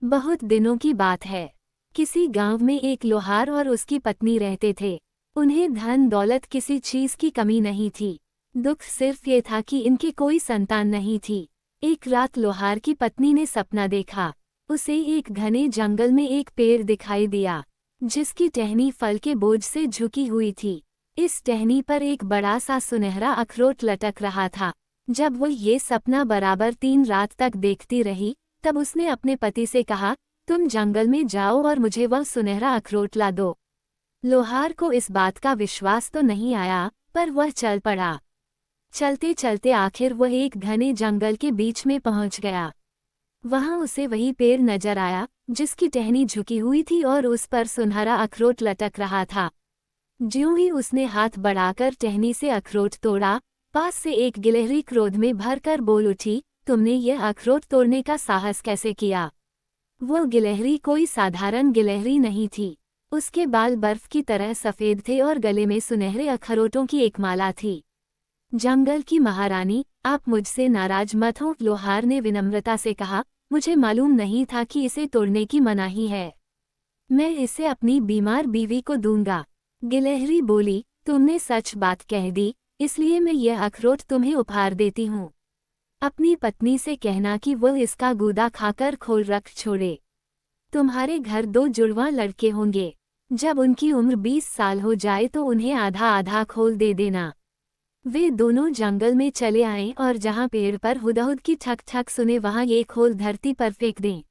बहुत दिनों की बात है। किसी गांव में एक लोहार और उसकी पत्नी रहते थे। उन्हें धन दौलत किसी चीज की कमी नहीं थी। दुख सिर्फ ये था कि इनकी कोई संतान नहीं थी। एक रात लोहार की पत्नी ने सपना देखा। उसे एक घने जंगल में एक पेड़ दिखाई दिया, जिसकी टहनी फल के बोझ से झुकी हुई थी। इस टहनी पर एक बड़ा सा सुनहरा अखरोट लटक रहा था। जब वो ये सपना बराबर 3 रात तक देखती रही, तब उसने अपने पति से कहा, तुम जंगल में जाओ और मुझे वह सुनहरा अखरोट ला दो। लोहार को इस बात का विश्वास तो नहीं आया, पर वह चल पड़ा। चलते चलते आखिर वह एक घने जंगल के बीच में पहुंच गया। वहां उसे वही पेड़ नजर आया, जिसकी टहनी झुकी हुई थी और उस पर सुनहरा अखरोट लटक रहा था। ज्यों ही उसने हाथ बढ़ाकर टहनी से अखरोट तोड़ा, पास से एक गिलहरी क्रोध में भरकर बोल उठी, तुमने यह अखरोट तोड़ने का साहस कैसे किया? वो गिलहरी कोई साधारण गिलहरी नहीं थी। उसके बाल बर्फ की तरह सफेद थे और गले में सुनहरे अखरोटों की एक माला थी। जंगल की महारानी, आप मुझसे नाराज मत हो, लोहार ने विनम्रता से कहा। मुझे मालूम नहीं था कि इसे तोड़ने की मनाही है। मैं इसे अपनी बीमार बीवी को दूंगा। गिलहरी बोली, तुमने सच बात कह दी, इसलिए मैं यह अखरोट तुम्हें उपहार देती हूँ। अपनी पत्नी से कहना कि वह इसका गूदा खाकर खोल रख छोड़े। तुम्हारे घर 2 जुड़वां लड़के होंगे। जब उनकी उम्र 20 साल हो जाए तो उन्हें आधा आधा खोल दे देना। वे दोनों जंगल में चले आए और जहां पेड़ पर हुदहुद की ठक ठक सुने वहां ये खोल धरती पर फेंक दें।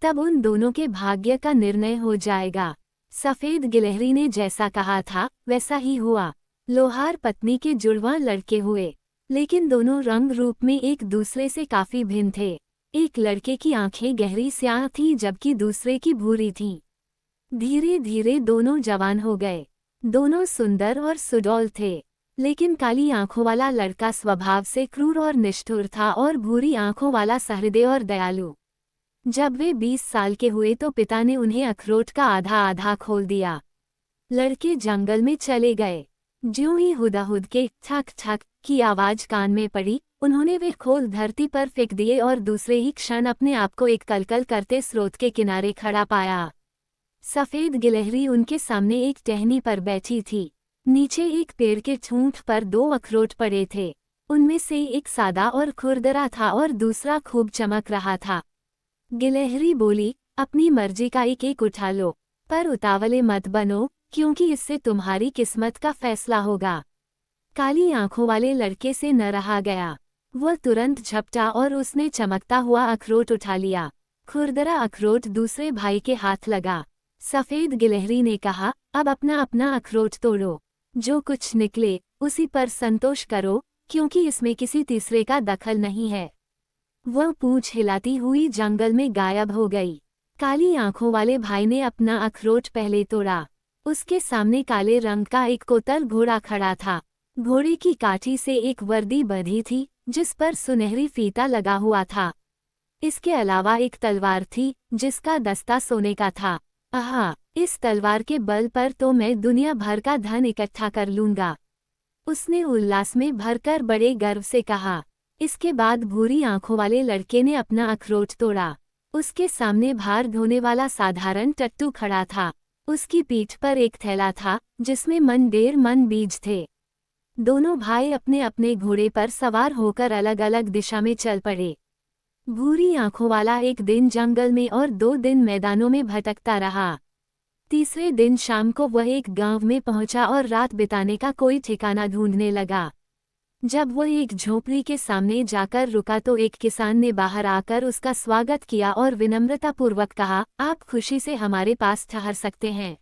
तब उन दोनों के भाग्य का निर्णय हो जाएगा। सफेद गिलहरी ने जैसा कहा था वैसा ही हुआ। लोहार पत्नी के जुड़वां लड़के हुए, लेकिन दोनों रंग रूप में एक दूसरे से काफी भिन्न थे। एक लड़के की आंखें गहरी स्याह थीं जबकि दूसरे की भूरी थीं। धीरे धीरे दोनों जवान हो गए। दोनों सुंदर और सुडौल थे, लेकिन काली आंखों वाला लड़का स्वभाव से क्रूर और निष्ठुर था और भूरी आंखों वाला सहृदय और दयालु। जब वे 20 साल के हुए तो पिता ने उन्हें अखरोट का आधा आधा खोल दिया। लड़के जंगल में चले गए। ज्यों ही हुदहुद के ठक ठक की आवाज कान में पड़ी, उन्होंने वे खोल धरती पर फेंक दिए और दूसरे ही क्षण अपने आप को एक कलकल करते स्रोत के किनारे खड़ा पाया। सफेद गिलहरी उनके सामने एक टहनी पर बैठी थी। नीचे एक पेड़ के ठूंठ पर 2 अखरोट पड़े थे। उनमें से एक सादा और खुरदरा था और दूसरा खूब चमक रहा था। गिलहरी बोली, अपनी मर्जी का एक एक उठा लो, पर उतावले मत बनो, क्योंकि इससे तुम्हारी किस्मत का फैसला होगा। काली आंखों वाले लड़के से न रहा गया। वह तुरंत झपटा और उसने चमकता हुआ अखरोट उठा लिया। खुरदरा अखरोट दूसरे भाई के हाथ लगा। सफेद गिलहरी ने कहा, अब अपना अपना अखरोट तोड़ो। जो कुछ निकले उसी पर संतोष करो, क्योंकि इसमें किसी तीसरे का दखल नहीं है। वह पूंछ हिलाती हुई जंगल में गायब हो गई। काली आंखों वाले भाई ने अपना अखरोट पहले तोड़ा। उसके सामने काले रंग का एक कोतल घोड़ा खड़ा था। घोड़े की काठी से एक वर्दी बंधी थी, जिस पर सुनहरी फीता लगा हुआ था। इसके अलावा एक तलवार थी, जिसका दस्ता सोने का था। आहा, इस तलवार के बल पर तो मैं दुनिया भर का धन इकट्ठा कर लूंगा, उसने उल्लास में भरकर बड़े गर्व से कहा। इसके बाद भूरी आंखों वाले लड़के ने अपना अखरोट तोड़ा। उसके सामने भार ढोने वाला साधारण टट्टू खड़ा था। उसकी पीठ पर एक थैला था, जिसमें 1.5 बीज थे। दोनों भाई अपने अपने घोड़े पर सवार होकर अलग अलग दिशा में चल पड़े। भूरी आंखों वाला एक दिन जंगल में और 2 दिन मैदानों में भटकता रहा। तीसरे दिन शाम को वह एक गांव में पहुंचा और रात बिताने का कोई ठिकाना ढूंढने लगा। जब वह एक झोपड़ी के सामने जाकर रुका तो एक किसान ने बाहर आकर उसका स्वागत किया और विनम्रतापूर्वक कहा, आप खुशी से हमारे पास ठहर सकते हैं।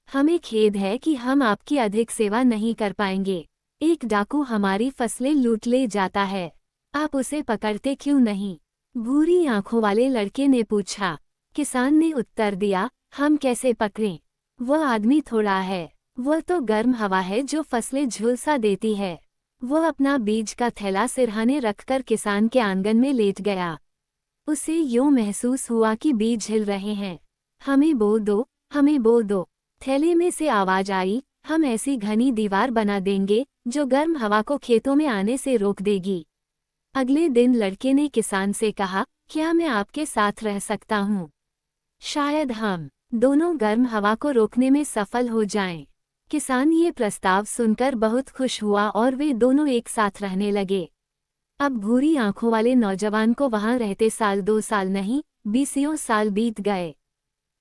हमें खेद है कि हम आपकी अधिक सेवा नहीं कर पाएंगे। एक डाकू हमारी फसलें लूट ले जाता है, आप उसे पकड़ते क्यों नहीं? भूरी आंखों वाले लड़के ने पूछा। किसान ने उत्तर दिया, हम कैसे पकड़ें? वह आदमी थोड़ा है, वह तो गर्म हवा है जो फसलें झुलसा देती है। वह अपना बीज का थैला सिरहाने रखकर किसान के आंगन में लेट गया। उसे यूं महसूस हुआ कि बीज हिल रहे हैं। हमें बो दो, हमें बो दो। थैले में से आवाज आई, हम ऐसी घनी दीवार बना देंगे जो गर्म हवा को खेतों में आने से रोक देगी। अगले दिन लड़के ने किसान से कहा, क्या मैं आपके साथ रह सकता हूँ? शायद हम दोनों गर्म हवा को रोकने में सफल हो जाएं। किसान ये प्रस्ताव सुनकर बहुत खुश हुआ और वे दोनों एक साथ रहने लगे। अब भूरी आंखों वाले नौजवान को वहां रहते साल 2 साल नहीं, 20 साल बीत गए।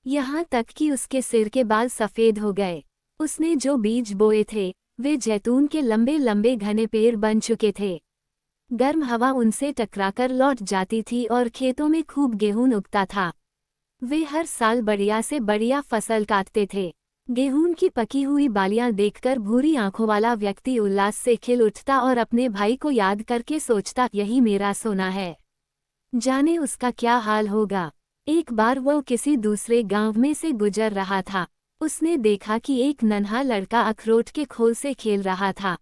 यहाँ तक कि उसके सिर के बाल सफेद हो गए। उसने जो बीज बोए थे वे जैतून के लंबे लंबे घने पेड़ बन चुके थे। गर्म हवा उनसे टकराकर लौट जाती थी और खेतों में खूब गेहूं उगता था। वे हर साल बढ़िया से बढ़िया फसल काटते थे। गेहूं की पकी हुई बालियां देखकर भूरी आंखों वाला व्यक्ति उल्लास से खिल उठता और अपने भाई को याद करके सोचता, यही मेरा सोना है। जाने उसका क्या हाल होगा। एक बार वो किसी दूसरे गांव में से गुजर रहा था। उसने देखा कि एक नन्हा लड़का अखरोट के खोल से खेल रहा था।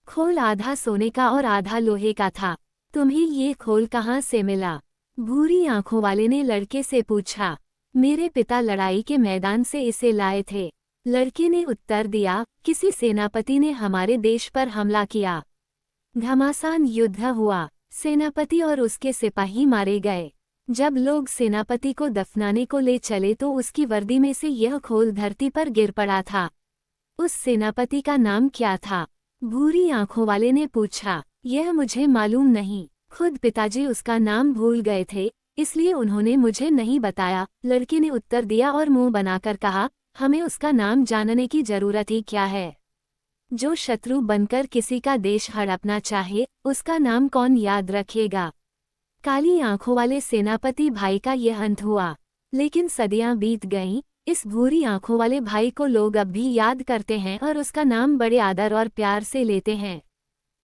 खोल आधा सोने का और आधा लोहे का था। तुम्हें ये खोल कहाँ से मिला? भूरी आंखों वाले ने लड़के से पूछा। मेरे पिता लड़ाई के मैदान से इसे लाए थे। लड़के ने उत्तर दिया, किसी सेनापति ने हमारे देश पर हमला किया। घमासान युद्ध हुआ। सेनापति और उसके सिपाही मारे गए। जब लोग सेनापति को दफनाने को ले चले तो उसकी वर्दी में से यह खोल धरती पर गिर पड़ा था। उस सेनापति का नाम क्या था? भूरी आंखों वाले ने पूछा। यह मुझे मालूम नहीं। खुद पिताजी उसका नाम भूल गए थे, इसलिए उन्होंने मुझे नहीं बताया, लड़के ने उत्तर दिया और मुंह बनाकर कहा, हमें उसका नाम जानने की जरूरत ही क्या है। जो शत्रु बनकर किसी का देश हड़पना चाहे, उसका नाम कौन याद रखेगा? काली आंखों वाले सेनापति भाई का यह अंत हुआ। लेकिन सदियां बीत गईं, इस भूरी आंखों वाले भाई को लोग अब भी याद करते हैं और उसका नाम बड़े आदर और प्यार से लेते हैं।